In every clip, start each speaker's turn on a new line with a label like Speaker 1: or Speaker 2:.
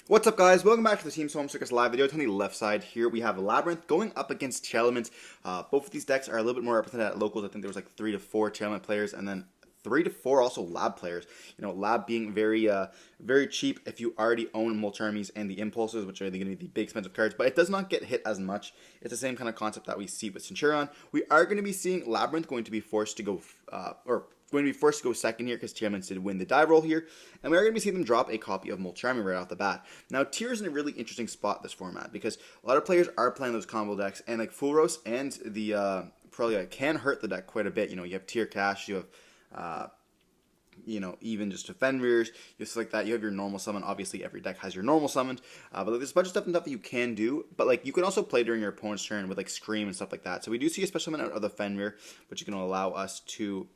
Speaker 1: What's up, guys? Welcome back to the Team Solemn Circus live video. On the left side here, we have Labrynth going up against Tearlament. Both of these decks are a little bit more represented at locals. I think there was like 3 to 4 Tearlament players, and then 3 to 4 also Lab players. You know, Lab being very cheap if you already own Mulch Armies and the Impulses, which are going to be the big expensive cards, but it does not get hit as much. It's the same kind of concept that we see with Centurion. We are going to be seeing Labrynth going to be forced to go, second here because Tearlament did win the die roll here, and we are going to be seeing them drop a copy of Mulch Army right off the bat. Now, Tear is in a really interesting spot this format because a lot of players are playing those combo decks, and like Full Roast and the Prolia can hurt the deck quite a bit. You know, you have Tear Cash, you have even just Fenrir's, just like that. You have your normal summon. Obviously, every deck has your normal summon, but like, there's a bunch of stuff that you can do. But like, you can also play during your opponent's turn with like Scream and stuff like that. So we do see a special summon out of the Fenrir, which is going to allow us to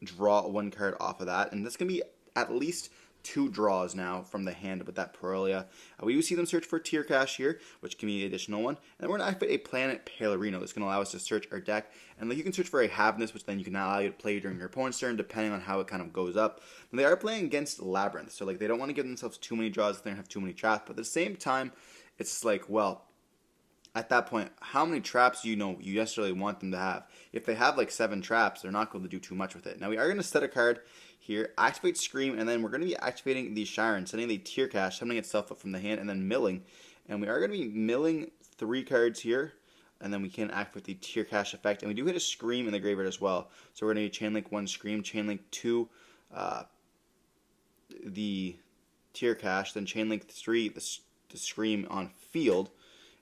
Speaker 1: draw one card off of that, and that's going to be at least 2 draws now from the hand with that Prolia. We do see them search for Tear Cash here, which can be an additional one, and then we're going to activate a Planet Palerino. That's going to allow us to search our deck, and like, you can search for a Havness, which then you can allow you to play during your opponent's turn, depending on how it kind of goes up. And they are playing against Labrynth, so like, they don't want to give themselves too many draws if they don't have too many traps, but at the same time, it's like, well, at that point, how many traps do you necessarily want them to have? If they have like 7 traps, they're not going to do too much with it. Now, we are going to set a card here, activate Scream, and then we're going to be activating the Shiren, setting the Tear Cash, summoning itself up from the hand, and then milling. And we are going to be milling 3 cards here, and then we can activate the Tear Cash effect. And we do hit a Scream in the graveyard as well. So we're going to chain link 1 Scream, chain link 2 the Tear Cash, then chain link 3 the Scream on field.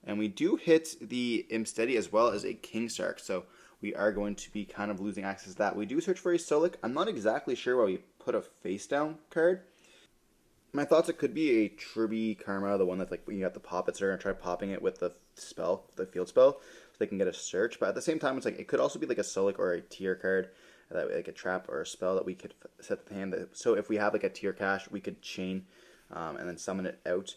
Speaker 1: And we do hit the Imsteady as well as a King Sark, so we are going to be kind of losing access to that. We do search for a Solik. I'm not exactly sure why we put a face down card. My thoughts, it could be a Tribby Karma, the one that's like when you have the poppets, they're going to try popping it with the spell, the field spell, so they can get a search. But at the same time, it's like it could also be like a Solik or a Tear card, that like a trap or a spell that we could set the hand. So if we have like a Tear Cash, we could chain and then summon it out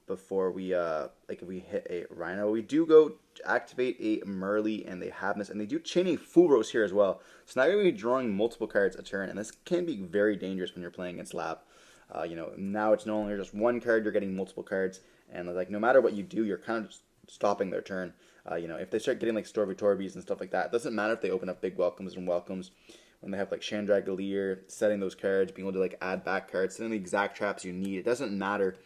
Speaker 1: before we like if we hit a Rhino. We do go activate a Merly and they Havness, and they do chain a Full Roast here as well. So now you're going to be drawing multiple cards a turn, and this can be very dangerous when you're playing against Lab. Now it's no longer just 1 card, you're getting multiple cards, and like no matter what you do, you're kind of just stopping their turn. If they start getting like Storby Torbys and stuff like that, it doesn't matter if they open up big welcomes and welcomes. When they have like Chandragalier, setting those cards, being able to like add back cards, setting the exact traps you need, it doesn't matter.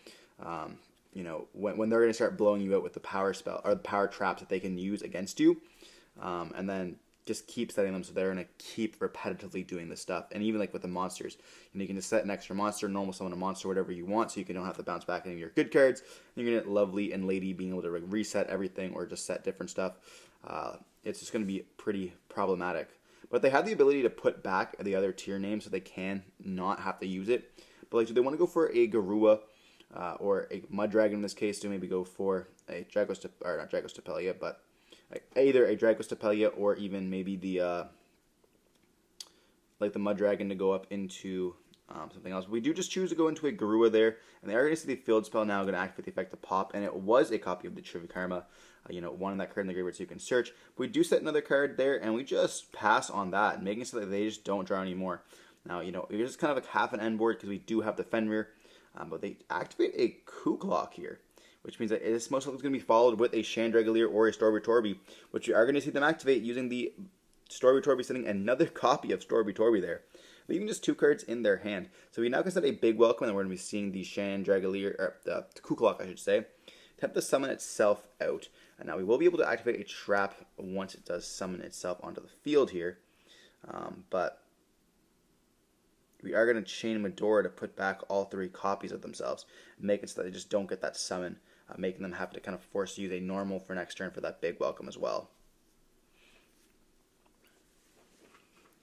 Speaker 1: When they're going to start blowing you out with the power spell or the power traps that they can use against you, and then just keep setting them so they're going to keep repetitively doing this stuff. And even like with the monsters, you can just set an extra monster, normal summon a monster, whatever you want, so you don't have to bounce back any of your good cards. And you're going to get Lovely and Lady being able to reset everything or just set different stuff. It's just going to be pretty problematic. But they have the ability to put back the other tier names so they can not have to use it. But like, do they want to go for a Garua? Or a Mud Dragon in this case, to maybe go for a not Dragostapelia, but either a Dragostapelia or even maybe the the Mud Dragon to go up into something else. We do just choose to go into a Garua there, and they are going to see the field spell now going to activate the effect of Pop, and it was a copy of the Trivia Karma, one of that card in the graveyard so you can search. But we do set another card there, and we just pass on that, making it so that they just don't draw anymore. Now, it is kind of like half an end board because we do have the Fenrir. But they activate a Kuklock here, which means that it's most likely going to be followed with a Chandragalier or a Storby Torby, which you are going to see them activate using the Storby Torby, setting another copy of Storby Torby there, leaving just 2 cards in their hand. So we now can set a big welcome, and we're going to be seeing the Chandragalier, or the Kuklock, I should say, attempt to summon itself out. And now we will be able to activate a trap once it does summon itself onto the field here, but we are going to chain Medora to put back all 3 copies of themselves, and make it so that they just don't get that summon, making them have to kind of force to use a normal for next turn for that big welcome as well.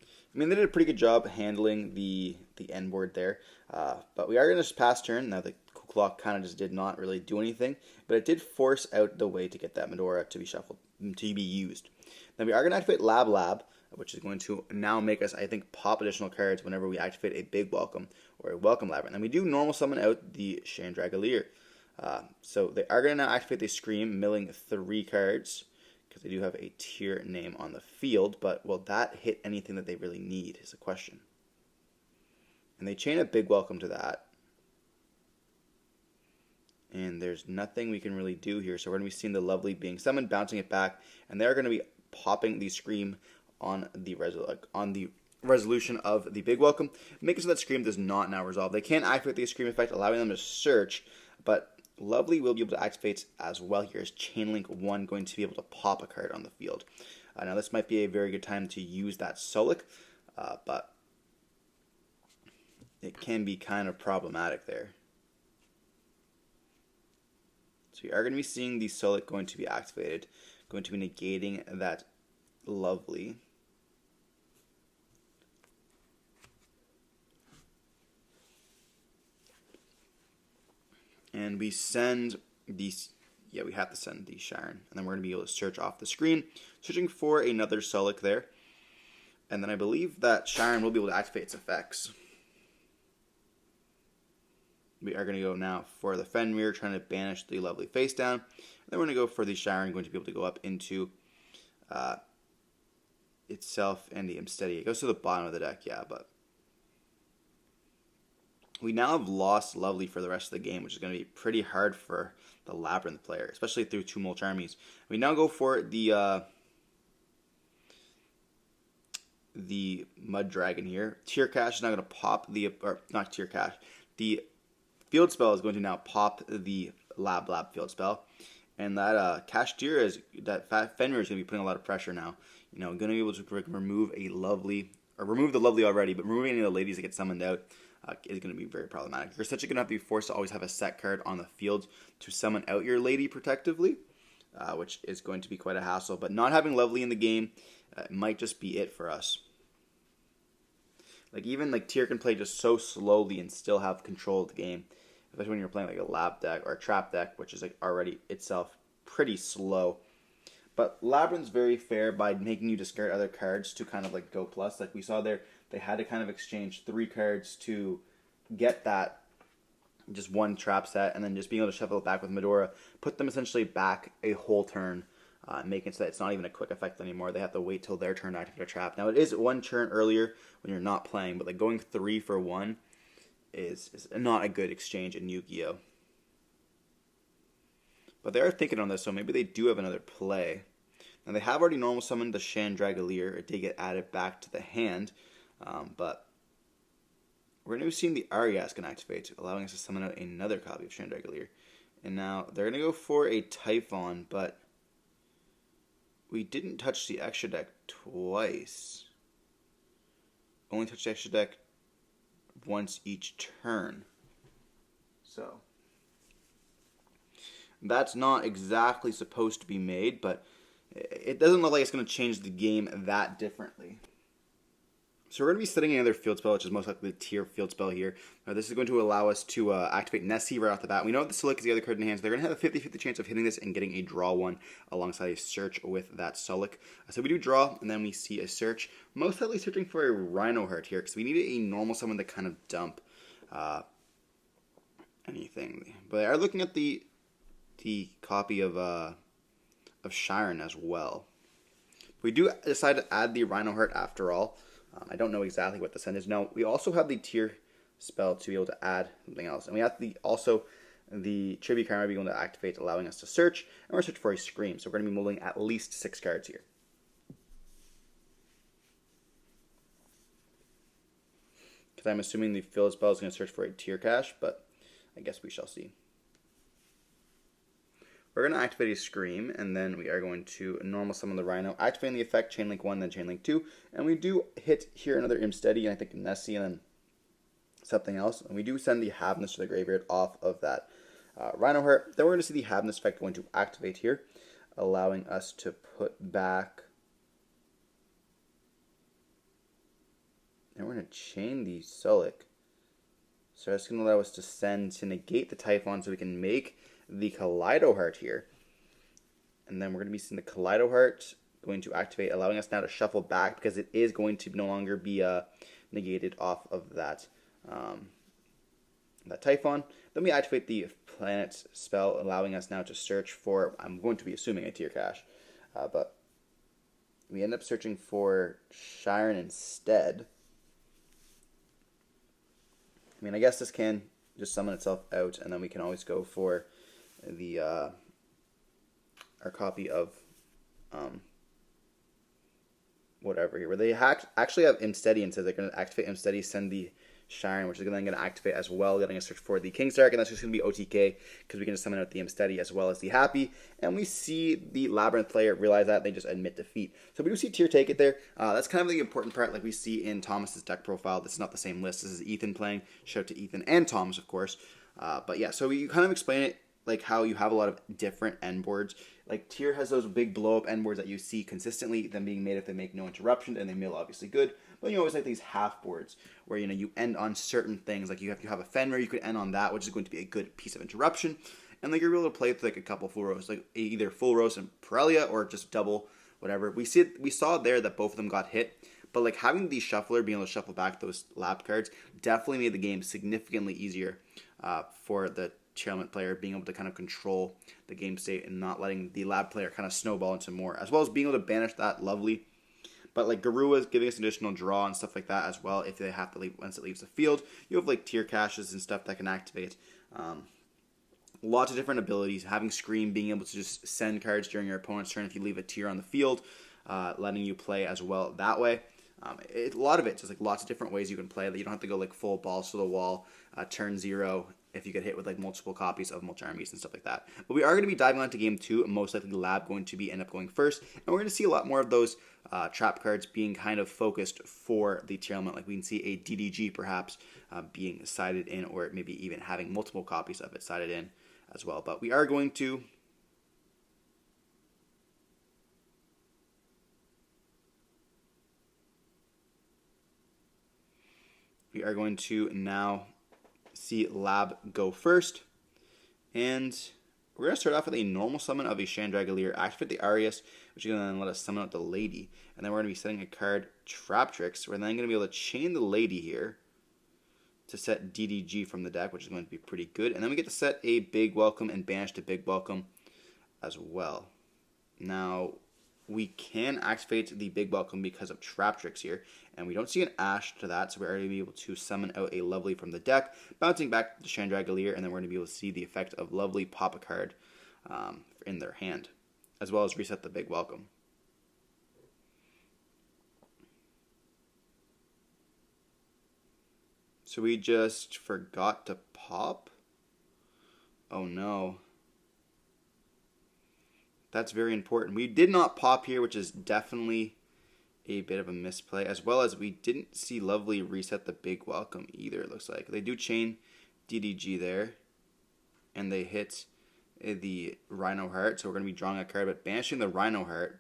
Speaker 1: I mean, they did a pretty good job handling the end board there, but we are going to just pass turn. Now the Kuklock kind of just did not really do anything, but it did force out the way to get that Medora to be shuffled, to be used. Now we are going to activate Lab, which is going to now make us, I think, pop additional cards whenever we activate a big welcome or a welcome Labyrinth. And we do normal summon out the Chandragalier. So they are going to now activate the Scream, milling 3 cards, because they do have a tier name on the field, but will that hit anything that they really need is a question. And they chain a big welcome to that. And there's nothing we can really do here. So we're going to be seeing the Lovely being summoned, bouncing it back, and they're going to be popping the Scream on the resolution of the Big Welcome, making so that Scream does not now resolve. They can activate the Scream effect, allowing them to search, but Lovely will be able to activate as well here. Is Chainlink 1 going to be able to pop a card on the field? Now this might be a very good time to use that Solic, but it can be kind of problematic there. So we are going to be seeing the Solic going to be activated, going to be negating that Lovely. And we send these, we have to send the Sharon. And then we're going to be able to search off the screen, searching for another Solic there. And then I believe that Sharon will be able to activate its effects. We are going to go now for the Fenrir, trying to banish the Lovely face down. And then we're going to go for the Sharon, going to be able to go up into itself and the Steady. It goes to the bottom of the deck, but we now have lost Lovely for the rest of the game, which is going to be pretty hard for the Labrynth player, especially through 2 Mulch Armies. We now go for the Mud Dragon here. Tear Cash is now going to pop not Tear Cash. The Field Spell is going to now pop the Lab Field Spell. And that Fenrir is going to be putting a lot of pressure now. Going to be able to remove a Lovely, or remove the Lovely already, but removing any of the ladies that get summoned out is going to be very problematic. You're essentially going to have to be forced to always have a set card on the field to summon out your lady protectively, which is going to be quite a hassle. But not having Lovely in the game might just be it for us. Even Tyr can play just so slowly and still have control of the game, especially when you're playing a lab deck or a trap deck, which is already itself pretty slow. But Labrynth's very fair by making you discard other cards to kind of go plus. We saw there, they had to kind of exchange 3 cards to get that just 1 trap set, and then just being able to shuffle it back with Medora, put them essentially back a whole turn, making it so that it's not even a quick effect anymore. They have to wait till their turn to activate a trap. Now it is 1 turn earlier when you're not playing, but going 3 for 1 is not a good exchange in Yu-Gi-Oh! But they are thinking on this, so maybe they do have another play. Now they have already normal summoned the Chandragalier. It did get added back to the hand, but we're going to be seeing the Arias can activate, allowing us to summon out another copy of Chandragalier. And now they're going to go for a Typhon, but we didn't touch the extra deck twice. Only touched the extra deck once each turn. So that's not exactly supposed to be made, but it doesn't look like it's going to change the game that differently. So we're going to be setting another field spell, which is most likely the Tier field spell here. Now this is going to allow us to activate Nessie right off the bat. We know that the Solic is the other card in hand, so they're going to have a 50-50 chance of hitting this and getting a draw 1 alongside a search with that Solic. So we do draw, and then we see a search. Most likely searching for a Rhino Heart here, because we need a normal summon to kind of dump anything. But they are looking at the copy of Shiren as well. We do decide to add the Rhino Heart after all. I don't know exactly what the send is. Now, we also have the Tier spell to be able to add something else. And we have the Tribute card be able to activate, allowing us to search. And we're searching for a Scream. So we're going to be mulling at least 6 cards here. Because I'm assuming the field spell is going to search for a Tier cache, but I guess we shall see. We're going to activate a Scream, and then we are going to normal summon the Rhino, activating the effect Chainlink 1, then Chainlink 2, and we do hit here another Steady, and I think Nessie, and then something else, and we do send the Havness to the graveyard off of that Rhino Heart. Then we're going to see the Havness effect going to activate here, allowing us to put back, and we're going to chain the Solic. So that's going to allow us to send to negate the Typhon so we can make the Kaleido Heart here. And then we're going to be seeing the Kaleido Heart going to activate, allowing us now to shuffle back because it is going to no longer be negated off of that Typhon. Then we activate the Planet's spell, allowing us now to search for, I'm going to be assuming a Tier cache, but we end up searching for Shiren instead. I mean, I guess this can just summon itself out, and then we can always go for the our copy of whatever here, where they actually have Imsteady and says they're going to activate Imsteady, send the Shine, which is then going to activate as well, getting a search for the King Stark, and that's just going to be OTK because we can just summon out the Imsteady as well as the Happy, and we see the Labrynth player realize that, and they just admit defeat. So we do see Tier take it there. That's kind of the important part, like we see in Thomas's deck profile. This is not the same list. This is Ethan playing. Shout out to Ethan and Thomas, of course. But yeah, so you kind of explain it like how you have a lot of different end boards. Like Tier has those big blow up end boards that you see consistently, them being made if they make no interruption, and they mill obviously good. But you always like these half boards where you end on certain things. Like you have a Fenrir, you could end on that, which is going to be a good piece of interruption. And like you're able to play with like a couple full rows, like either full rows and Pirellia or just double whatever. We saw there that both of them got hit. But like having the shuffler being able to shuffle back those lab cards definitely made the game significantly easier for the Tearlament player, being able to kind of control the game state and not letting the lab player kind of snowball into more, as well as being able to banish that lovely. But like Garua is giving us additional draw and stuff like that as well if they have to leave once it leaves the field. You have like tier caches and stuff that can activate. Lots of different abilities. Having Scream, being able to just send cards during your opponent's turn if you leave a tier on the field, letting you play as well that way. A lot of it, just like lots of different ways you can play that you don't have to go like full balls to the wall, turn 0 if you get hit with like multiple copies of Multi-Armies and stuff like that. But we are going to be diving on to game 2, most likely Lab going to end up going first, and we're going to see a lot more of those trap cards being kind of focused for the Tearlament. Like we can see a DDG perhaps being sided in, or maybe even having multiple copies of it sided in as well. But we are going to now see Lab go first, and we're going to start off with a normal summon of a Chandragolier, activate the Arius, which is going to then let us summon out the Lady, and then we're going to be setting a card Traptrix. We're then going to be able to chain the Lady here to set DDG from the deck, which is going to be pretty good, and then we get to set a Big Welcome and banish the Big Welcome as well. Now, we can activate the Big Welcome because of Traptrix here, and we don't see an Ash to that, so we're going to be able to summon out a Lovely from the deck, bouncing back to Chandragolier, and then we're going to be able to see the effect of Lovely pop a card in their hand, as well as reset the Big Welcome. So we just forgot to pop? Oh no. That's very important. We did not pop here, which is definitely a bit of a misplay, as well as we didn't see Lovely reset the Big Welcome either, it looks like. They do chain DDG there, and they hit the Rhino Heart, so we're going to be drawing a card, but banishing the Rhino Heart.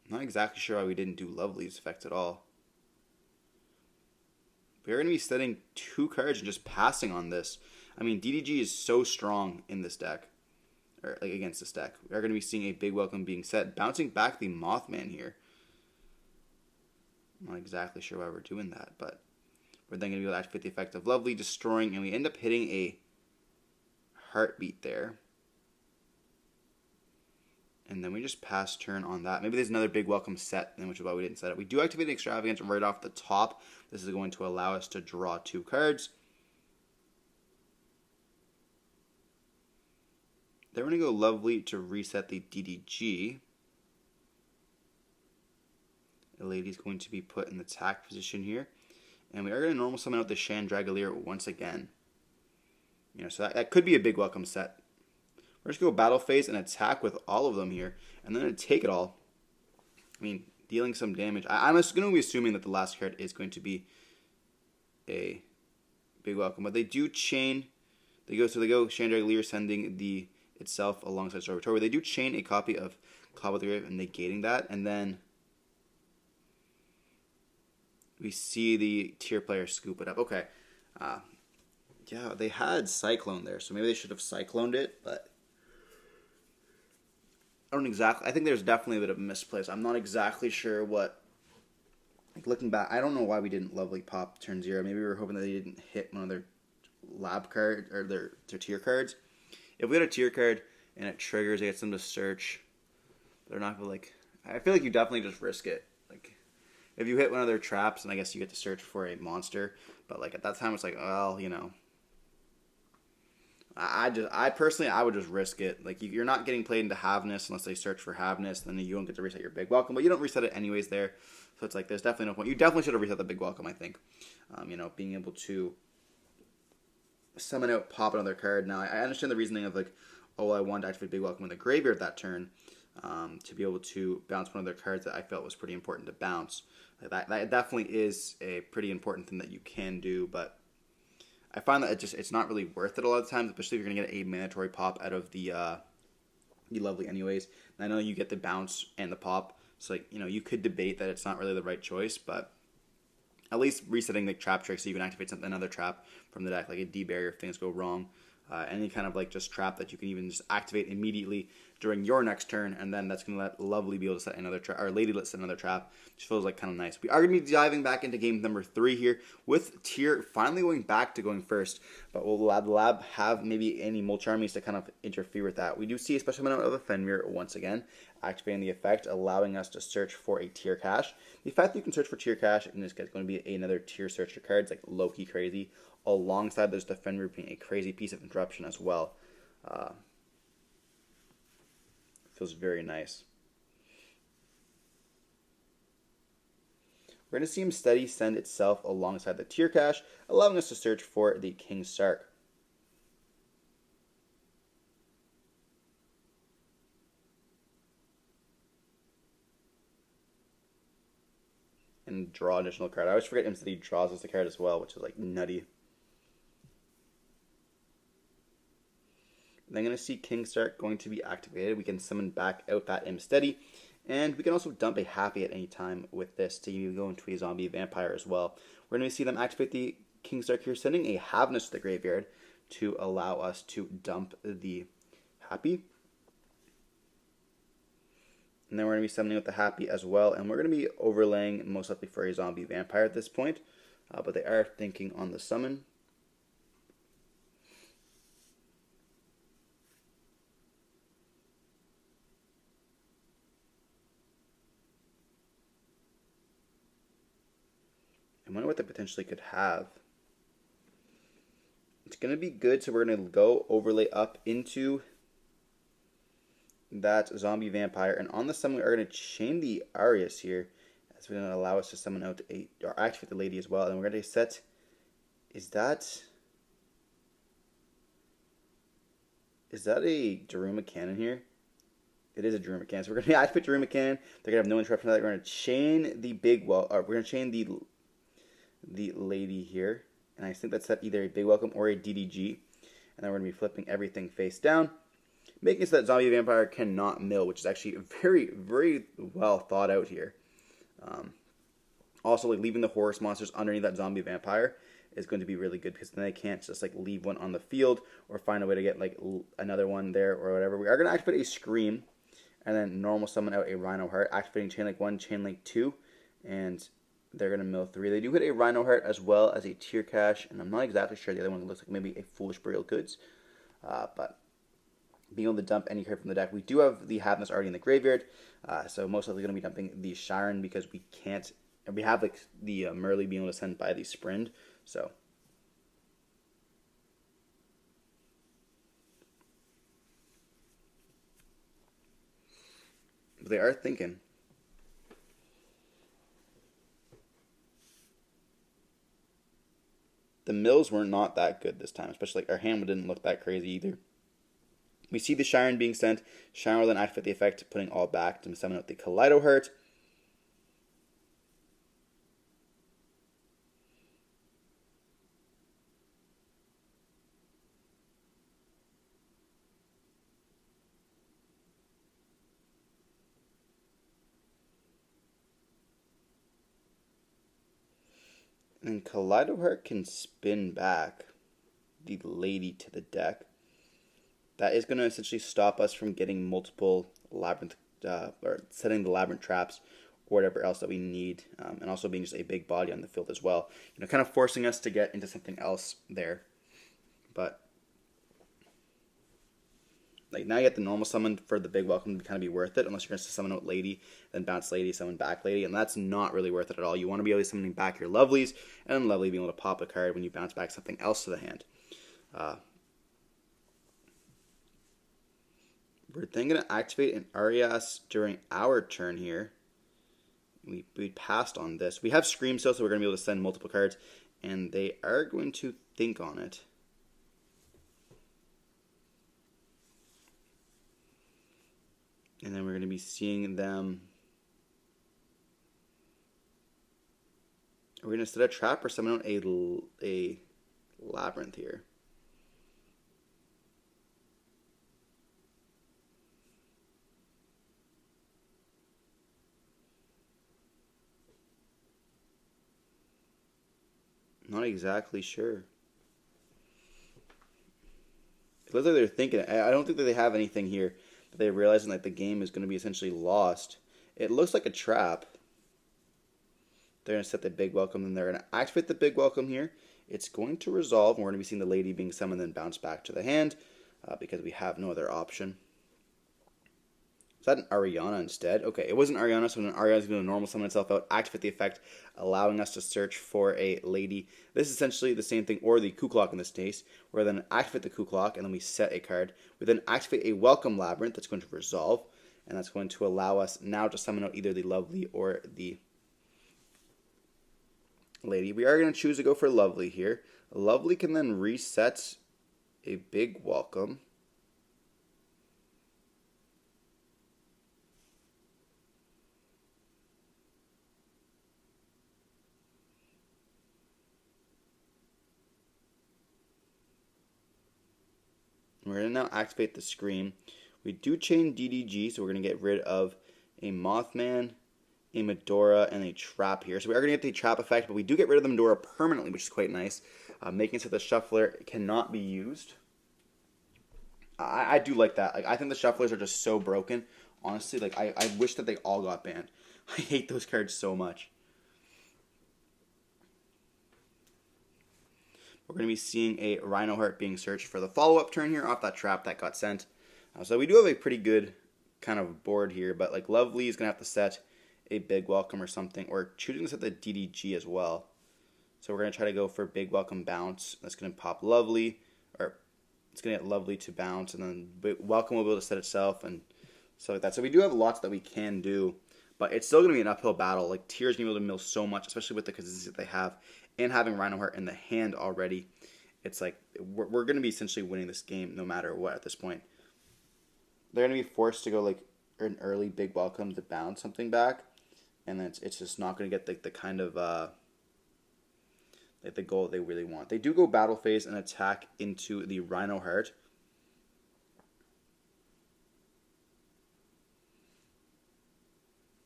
Speaker 1: Not exactly sure why we didn't do Lovely's effect at all. We're going to be setting 2 cards and just passing on this. I mean, DDG is so strong in this deck, or like against this deck. We are going to be seeing a Big Welcome being set, bouncing back the Mothman here. I'm not exactly sure why we're doing that, but we're then going to be able to activate the effect of Lovely, destroying, and we end up hitting a Heartbeat there. And then we just pass turn on that. Maybe there's another Big Welcome set, which is why we didn't set it. We do activate the Extravagance right off the top. This is going to allow us to draw 2 cards. Then we're going to go Lovely to reset the DDG. The Lady's going to be put in the attack position here. And we are going to normal summon out the Chandragolier once again. So that could be a Big Welcome set. We're just going to go Battle Phase and attack with all of them here, and then take it all. I mean, dealing some damage. I'm going to be assuming that the last card is going to be a Big Welcome, but they do chain. They go Chandragolier sending the itself alongside Sorbator. They do chain a copy of Cloud with the Grave and negating that, and then we see the tier player scoop it up. Okay, yeah, they had Cyclone there, so maybe they should have Cycloned it, but I think there's definitely a bit of a misplace. I'm not exactly sure what. Like looking back, I don't know why we didn't Lovely pop turn 0. Maybe we were hoping that they didn't hit one of their lab cards or their tier cards. If we had a tier card and it triggers, it gets them to search. They're not gonna I feel like you definitely just risk it. Like if you hit one of their traps, and I guess you get to search for a monster. But like at that time, it's like, well, you know, I personally, I would just risk it. Like you're not getting played into Havness unless they search for Havness, and then you don't get to reset your big welcome. But you don't reset it anyways there, so it's like there's definitely no point. You definitely should have reset the big welcome. I think, you know, being able to summon out, pop another card. Now I understand the reasoning of like, oh, well, I wanted to activate big welcome in the graveyard that turn, to be able to bounce one of their cards that I felt was pretty important to bounce. That definitely is a pretty important thing that you can do, but I find that it's not really worth it a lot of times, especially if you're going to get a mandatory pop out of the lovely anyways. And I know you get the bounce and the pop, so like, you know, you could debate that it's not really the right choice, but at least resetting the trap trick so you can activate another trap from the deck, like a D-barrier if things go wrong. Any kind of like just trap that you can even just activate immediately during your next turn, and then that's going to let Lovely be able to set another trap, or Lady let set another trap, which feels like kind of nice. We are going to be diving back into game number 3 here, with Tier finally going back to going first, but will the lab have maybe any Mulch Armies to kind of interfere with that? We do see a special amount of the Fenrir once again, activating the effect, allowing us to search for a Tier cache. The fact that you can search for Tier cache, in this case, is going to be another Tier searcher card. It's like low-key crazy. Alongside there's the Fenrir being a crazy piece of interruption as well. Feels very nice. We're going to see him steady send itself alongside the Tier cache, allowing us to search for the King Sark. And draw additional card. I always forget him that he draws us a card as well, which is like nutty. Then I'm going to see King Sark going to be activated. We can summon back out that Steady, and we can also dump a Happy at any time with this to even go into a zombie vampire as well. We're going to see them activate the King Sark here, sending a Havness to the graveyard to allow us to dump the Happy. And then we're going to be summoning with the Happy as well, and we're going to be overlaying most likely for a zombie vampire at this point, but they are thinking on the summon. I wonder what they potentially could have. It's going to be good, so we're going to go overlay up into that zombie vampire. And on the summon, we are going to chain the Arius here. That's going to allow us to summon out or activate the Lady as well. And we're going to set... Is that a Daruma Cannon here? It is a Daruma Cannon. So we're going to activate Daruma Cannon. They're going to have no interruption to that. We're going to chain the we're going to chain the Lady here, and I think that's set either a Big Welcome or a DDG, and then we're going to be flipping everything face down, making it so that zombie vampire cannot mill, which is actually very, very well thought out here. Also, like leaving the horse monsters underneath that zombie vampire is going to be really good, because then they can't just like leave one on the field or find a way to get like another one there or whatever. We are going to activate a Scream, and then normal summon out a Rhino Heart, activating Chain Link 1, Chain Link 2, and they're going to mill 3. They do hit a Rhino Heart as well as a Tier cache, and I'm not exactly sure the other one looks like maybe a Foolish Burial Goods. But being able to dump any card from the deck, we do have the Havness already in the graveyard, so most likely going to be dumping the Shiren, because we can't, and we have like the Merly being able to send by the Sprint, so. But they are thinking. The mills were not that good this time, especially like our hand didn't look that crazy either. We see the Shiren being sent. Shiren will then activate the effect, putting all back to summon out the Kaleido Heart. And Kaleido Heart can spin back the Lady to the deck. That is going to essentially stop us from getting multiple Labrynth, or setting the Labrynth traps or whatever else that we need, and also being just a big body on the field as well. You know, kind of forcing us to get into something else there. But Like, now you get the normal summon for the big welcome to kind of be worth it, unless you're going to summon out Lady, then bounce Lady, summon back Lady, and that's not really worth it at all. You want to be able to summoning back your Lovelies, and then Lovely being able to pop a card when you bounce back something else to the hand. We're then going to activate an Arias during our turn here. We passed on this. We have Scream still, so we're going to be able to send multiple cards, and they are going to think on it. And then we're going to be seeing them. We're going to set a trap or summon out a Labrynth here. Not exactly sure. It looks like they're thinking. I don't think that they have anything here. They realizing that the game is going to be essentially lost. It looks like a trap. They're going to set the big welcome, and they're going to activate the big welcome here. It's going to resolve, and we're going to be seeing the Lady being summoned and bounce back to the hand because we have no other option. Is that an Ariana instead? Okay, it wasn't Ariana, so an Ariana is going to normal summon itself out, activate the effect, allowing us to search for a Lady. This is essentially the same thing, or the Ku-Clock in this case, where then activate the Ku-Clock, and then we set a card. We then activate a Welcome Labrynth that's going to resolve, and that's going to allow us now to summon out either the Lovely or the Lady. We are going to choose to go for Lovely here. Lovely can then reset a big Welcome. We're going to now activate the Scream. We do chain DDG, so we're going to get rid of a Mothman, a Medora, and a Trap here. So we are going to get the Trap effect, but we do get rid of the Medora permanently, which is quite nice, making it so the Shuffler cannot be used. I do like that. Like, I think the Shufflers are just so broken. Honestly, like I wish that they all got banned. I hate those cards so much. We're going to be seeing a Rhino Heart being searched for the follow-up turn here off that trap that got sent. So we do have a pretty good kind of board here, but like Lovely is going to have to set a Big Welcome or something, or choosing to set the DDG as well. So we're going to try to go for Big Welcome Bounce. That's going to pop Lovely, or it's going to get Lovely to bounce, and then Welcome will be able to set itself and stuff like that. So we do have lots that we can do, but it's still going to be an uphill battle. Like, Tear's going to be able to mill so much, especially with the consistency that they have, and having Rhino Heart in the hand already. It's like, we're going to be essentially winning this game no matter what at this point. They're going to be forced to go like an early Big Welcome to bounce something back, and then it's just not going to get the kind of like the goal they really want. They do go Battle Phase and attack into the Rhino Heart.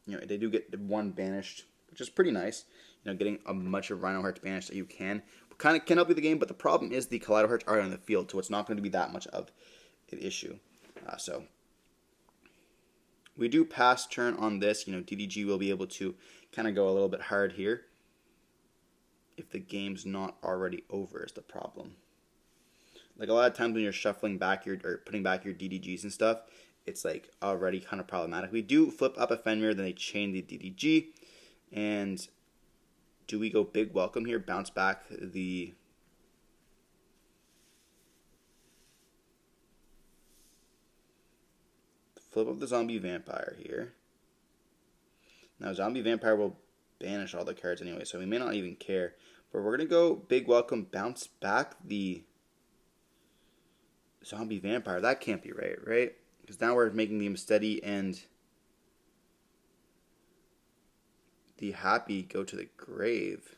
Speaker 1: You know, they do get one banished, which is pretty nice. You know, getting a bunch of Rhino Hearts banished that you can kind of can help you the game, but the problem is the Kaleido Hearts are on the field, so it's not going to be that much of an issue. So we do pass turn on this. You know, DDG will be able to kind of go a little bit hard here if the game's not already over is the problem. Like, a lot of times when you're shuffling back or putting back your DDGs and stuff, it's like already kind of problematic. We do flip up a Fenrir, then they chain the DDG, and do we go Big Welcome here, bounce back the flip up the Zombie Vampire here. Now Zombie Vampire will banish all the cards anyway, so we may not even care. But we're going to go Big Welcome, bounce back the Zombie Vampire. That can't be right, right? Because now we're making the Steady and the Happy go to the grave.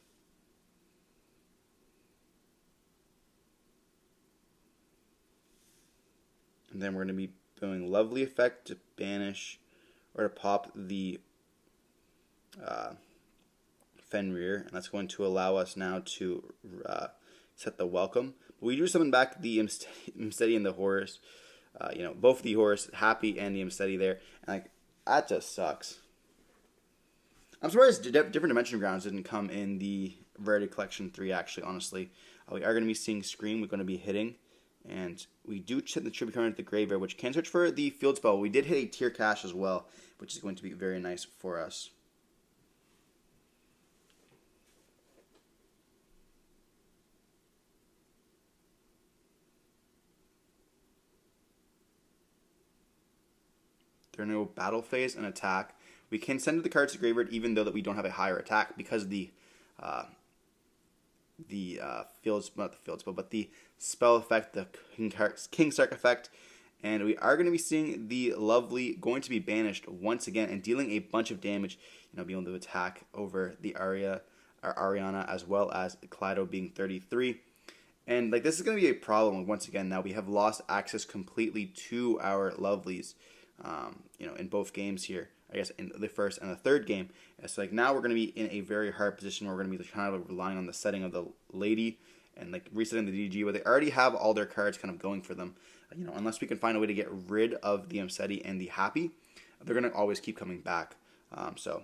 Speaker 1: And then we're going to be doing Lovely Effect to banish or to pop the Fenrir, and that's going to allow us now to set the Welcome. But we do summon back the Steady and the Horus. You know, both the Horus, Happy and the Steady there, and like that just sucks. I'm surprised Different Dimension Grounds didn't come in the Rarity Collection 3, actually, honestly. We are going to be seeing Scream. We're going to be hitting And we do hit the tribute card into the graveyard, which can search for the field spell. We did hit a Tear Cache as well, which is going to be very nice for us. There are no battle phase and attack. We can send the cards to graveyard even though that we don't have a higher attack because of the field, not the field spell, but the spell effect, the King Sark effect. And we are going to be seeing the Lovely going to be banished once again and dealing a bunch of damage, being able to attack over the Ariana, as well as Kaleido being 33. And this is going to be a problem once again. Now we have lost access completely to our Lovelies, in both games here. I guess in the first and the third game. So now we're going to be in a very hard position where we're going to be kind of relying on the setting of the Lady and resetting the DG, where they already have all their cards kind of going for them. Unless we can find a way to get rid of the Umsteady and the Happy, they're going to always keep coming back. So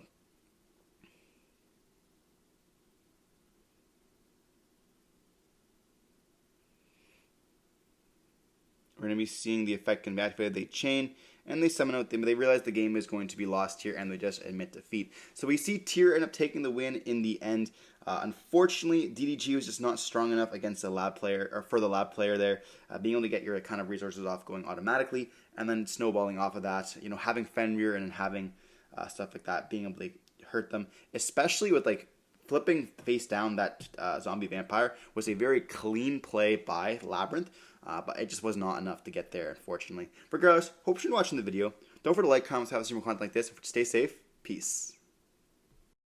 Speaker 1: we're going to be seeing the effect can be activated. They chain and they summon out them. They realize the game is going to be lost here, and they just admit defeat. So we see Tear end up taking the win in the end. Unfortunately, DDG was just not strong enough against the lab player, or for the lab player there, being able to get your kind of resources off going automatically, and then snowballing off of that. Having Fenrir and having stuff like that, being able to hurt them, especially with flipping face down that zombie vampire was a very clean play by Labrynth. But it just was not enough to get there, unfortunately. Regardless, hope you're watching the video. Don't forget to like, comment, have some more content like this. Stay safe. Peace.